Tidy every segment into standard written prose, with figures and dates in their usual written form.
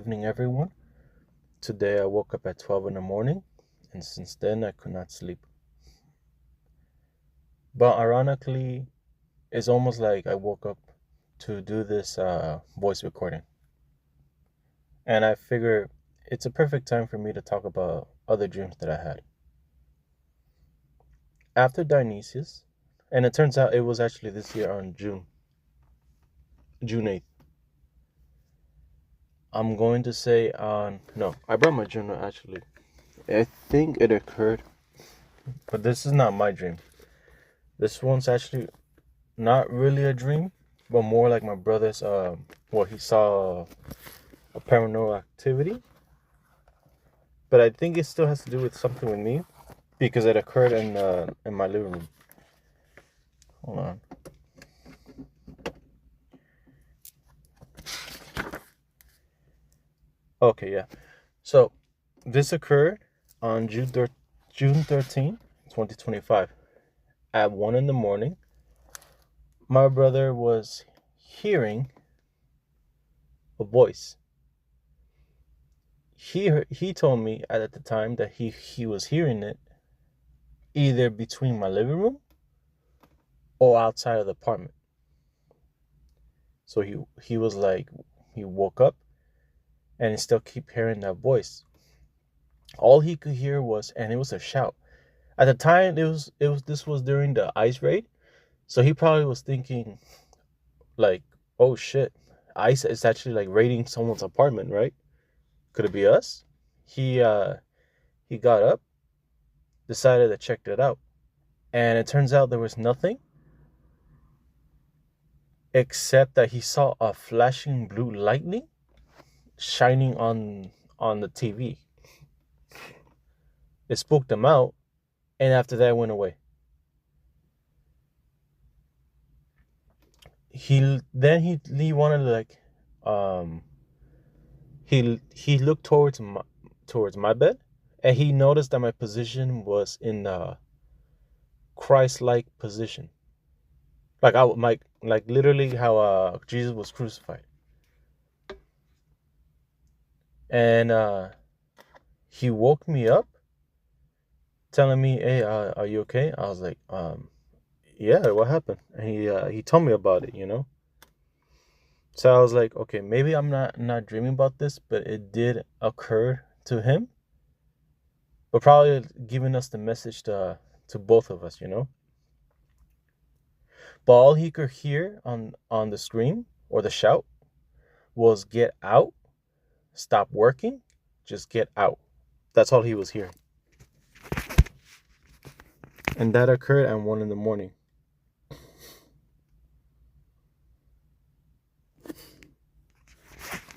evening, everyone. Today I woke up at 12 in the morning, and since then I could not sleep. But ironically, it's almost like I woke up to do this voice recording. And I figure it's a perfect time for me to talk about other dreams that I had. After Dionysius, and it turns out it was actually this year on June 8th. I'm going to say no, I brought my journal actually. I think it occurred, but this is not my dream. This one's actually not really a dream, but more like my brother's. He saw a paranormal activity, but I think it still has to do with something with me because it occurred in my living room. Hold on. Okay, yeah. So this occurred on June 13th, 2025, at 1 in the morning. My brother was hearing a voice. He told me at the time that he was hearing it either between my living room or outside of the apartment. So he was like, he woke up and he still keep hearing that voice. All he could hear was, and it was a shout. At the time, this was during the ICE raid, so he probably was thinking like, oh shit, ICE is actually like raiding someone's apartment, right? Could it be us? He got up, decided to check it out, and it turns out there was nothing except that he saw a flashing blue lightning shining on the TV. It spooked him out, and after that it went away. He wanted to like he looked towards my bed, and he noticed that my position was in the Christ-like position, like literally how Jesus was crucified. And he woke me up, telling me, "Hey, are you okay?" I was like, "Yeah, what happened?" And he told me about it, you know. So I was like, okay, maybe I'm not dreaming about this, but it did occur to him, but probably giving us the message to both of us, you know. But all he could hear on the scream or the shout was "Get out! Stop working! Just get out!" That's all he was hearing, and that occurred at 1 in the morning.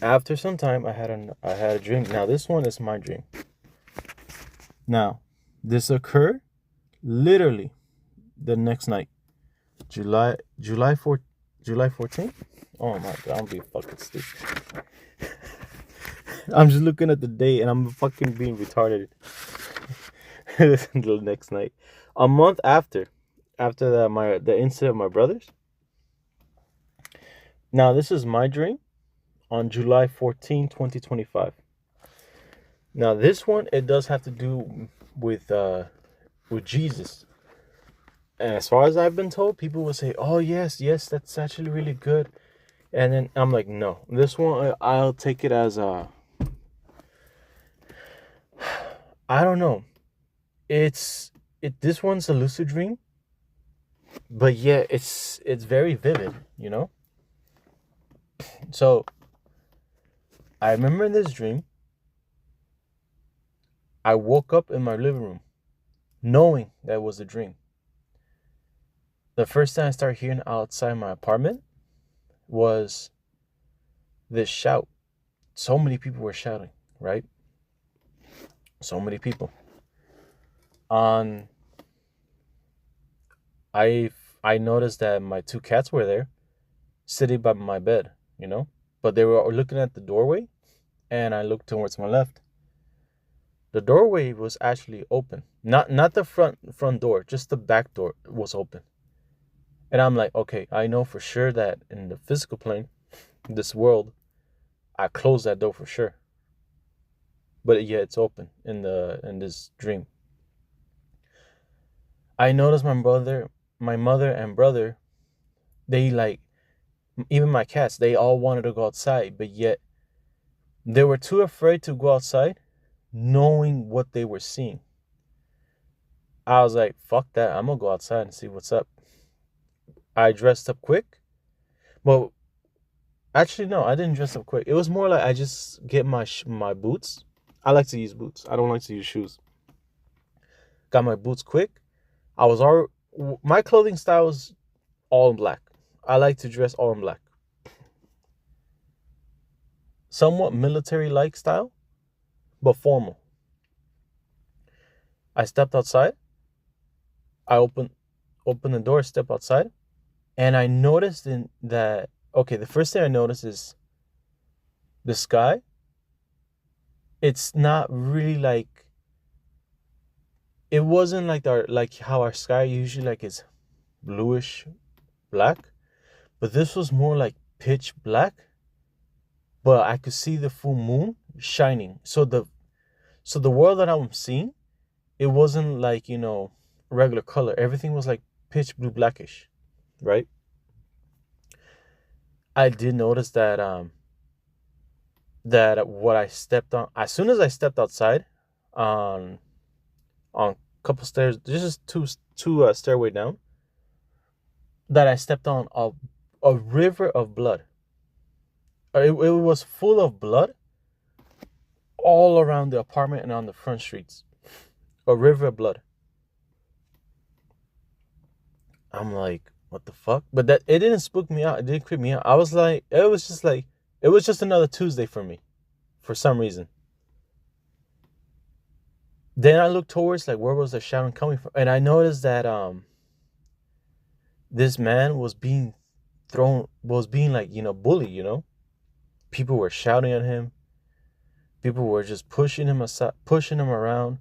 After some time, I had a dream. Now this one is my dream. Now, this occurred literally the next night, July 14th. Oh my god, I'm being fucking stupid. I'm just looking at the date and I'm fucking being retarded. The next night, a month after the incident of my brothers. Now this is my dream on July 14, 2025. Now this one, it does have to do with Jesus. And as far as I've been told, people will say, "Oh yes, that's actually really good." And then I'm like, "No, this one I'll take it as I don't know. This one's a lucid dream, but yeah, it's very vivid, you know." So I remember in this dream, I woke up in my living room, knowing that it was a dream. The first time I started hearing outside my apartment was this shout. So many people were shouting, right? So many people. I noticed that my two cats were there, sitting by my bed, you know, but they were looking at the doorway, and I looked towards my left. The doorway was actually open, not the front door, just the back door was open. And I'm like, okay, I know for sure that in the physical plane, this world, I closed that door for sure. but yeah, it's open in this dream. I noticed my mother and brother, they like, even my cats, they all wanted to go outside, but yet they were too afraid to go outside, knowing what they were seeing. I was like, fuck that, I'm gonna go outside and see what's up. I dressed up quick. Well, actually, no, I didn't dress up quick. It was more like I just get my boots. I like to use boots. I don't like to use shoes. Got my boots quick. I was all my clothing style is all in black. I like to dress all in black. Somewhat military-like style, but formal. I stepped outside. I opened the door, step outside, and I noticed in that, okay, the first thing I noticed is the sky. It's not really like, it wasn't like how our sky usually like is bluish black, but this was more like pitch black, but I could see the full moon shining. So the world that I'm seeing, it wasn't like, regular color. Everything was like pitch blue blackish, right? I did notice that what I stepped on, as soon as I stepped outside, on on a couple stairs, there's just two stairway down, that I stepped on a river of blood. It was full of blood all around the apartment and on the front streets. A river of blood. I'm like, what the fuck? But that, it didn't spook me out. It didn't creep me out. I was like, it was just another Tuesday for me, for some reason. Then I looked towards, like, where was the shouting coming from, and I noticed that this man was being like, bullied. People were shouting at him. People were just pushing him aside, pushing him around,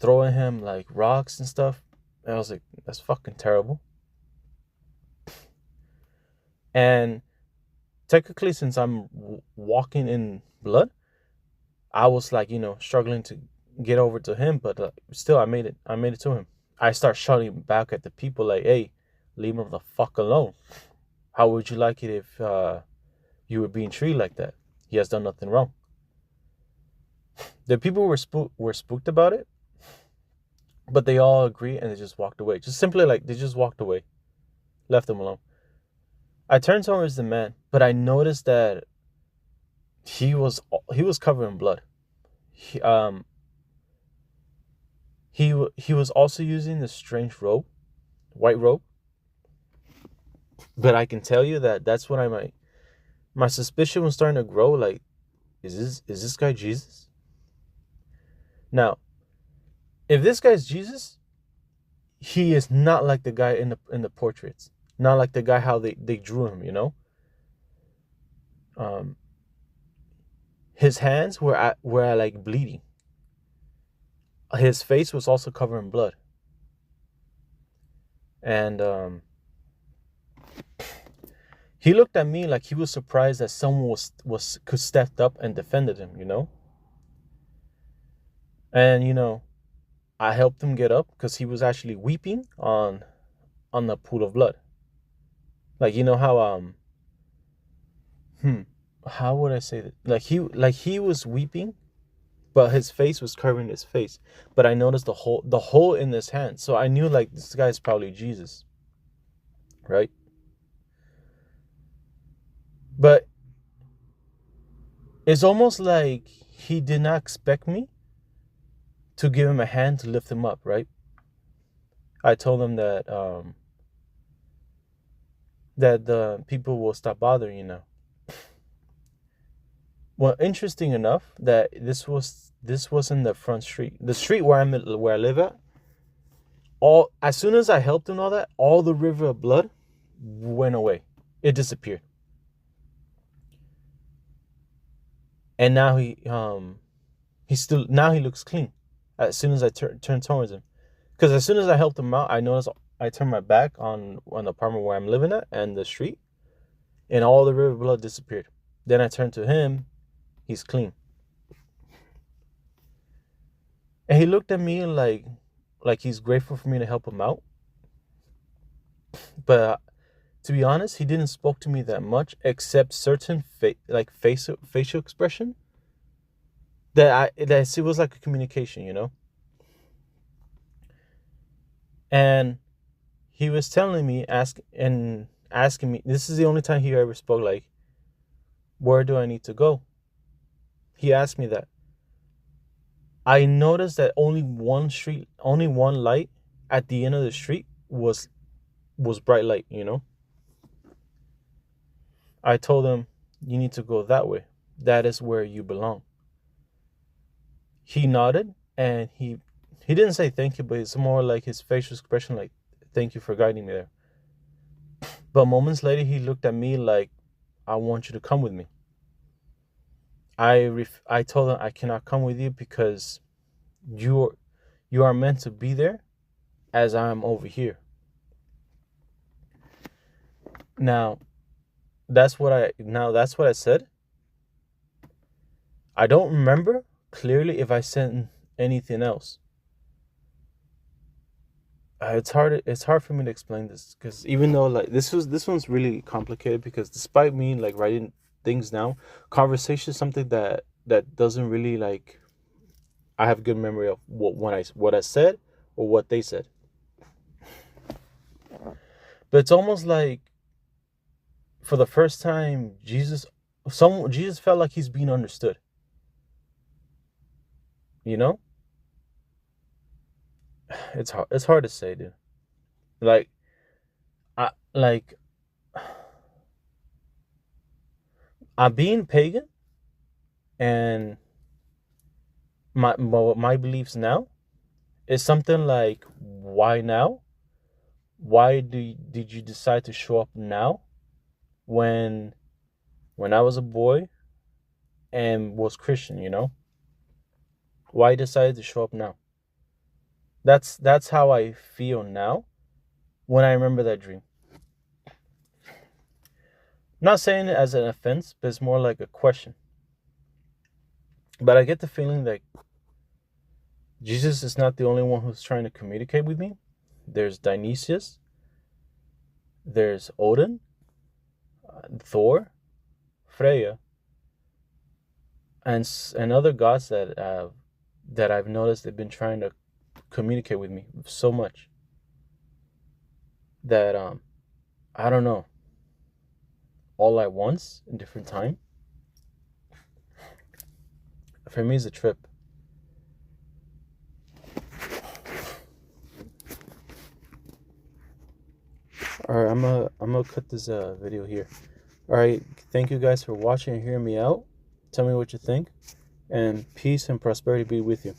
throwing him like rocks and stuff. And I was like, that's fucking terrible. And technically, since I'm walking in blood, I was like, struggling to get over to him, but still, I made it. I made it to him. I start shouting back at the people like, "Hey, leave him the fuck alone. How would you like it if you were being treated like that? He has done nothing wrong." The people were spooked about it, but they all agreed and they just walked away. Just simply like they just walked away, left him alone. I turned towards the man, but I noticed that he was covered in blood. He he was also using this strange robe, white robe. But I can tell you that that's when my suspicion was starting to grow. Like, is this guy Jesus? Now, if this guy's Jesus, he is not like the guy in the portraits. Not like the guy how they drew him. His hands were like bleeding. His face was also covered in blood. And he looked at me like he was surprised that someone could stepped up and defended him. And I helped him get up because he was actually weeping on the pool of blood. Like, how would I say that? Like he was weeping, but his face was covering his face. But I noticed the hole in his hand, so I knew like this guy's probably Jesus, right? But it's almost like he did not expect me to give him a hand to lift him up, right? I told him that the people will stop bothering. Well, interesting enough that this was in the front street, the street where I live at. All as soon as I helped him, all that, all the river of blood went away. It disappeared. And now he looks clean. As soon as I turned towards him, because as soon as I helped him out, I noticed I turned my back on the apartment where I'm living at and the street, and all the river blood disappeared. Then I turned to him. He's clean. he looked at me like he's grateful for me to help him out. But to be honest, he didn't spoke to me that much, except certain facial expression that it was like a communication, you know. And he was telling me, asking me. This is the only time he ever spoke like, "Where do I need to go?" He asked me that. I noticed that only one light at the end of the street was bright light, you know. I told him, "You need to go that way. That is where you belong." He nodded, and he didn't say thank you, but it's more like his facial expression, like, "Thank you for guiding me there." But moments later, he looked at me like, "I want you to come with me." I told him I cannot come with you because you you are meant to be there as I am over here. Now that's what I said. I don't remember clearly if I said anything else. It's hard for me to explain this because even though like this one's really complicated because despite me like writing things down, conversation is something that doesn't really like I have good memory of what I said or what they said. But it's almost like for the first time Jesus felt like he's being understood. You know? It's hard to say, dude. Like like I'm being pagan and my beliefs now is something like why now? Did you decide to show up now when I was a boy and was Christian, you know? Why decided to show up now? That's how I feel now when I remember that dream. I'm not saying it as an offense, but it's more like a question. But I get the feeling that Jesus is not the only one who's trying to communicate with me. There's Dionysius, there's Odin, Thor, Freya, and other gods that I've noticed they've been trying to communicate with me so much that I don't know, all at once in different time. For me, it's a trip. All right, I'm gonna cut this video here. All right, thank you guys for watching and hearing me out. Tell me what you think, and peace and prosperity be with you.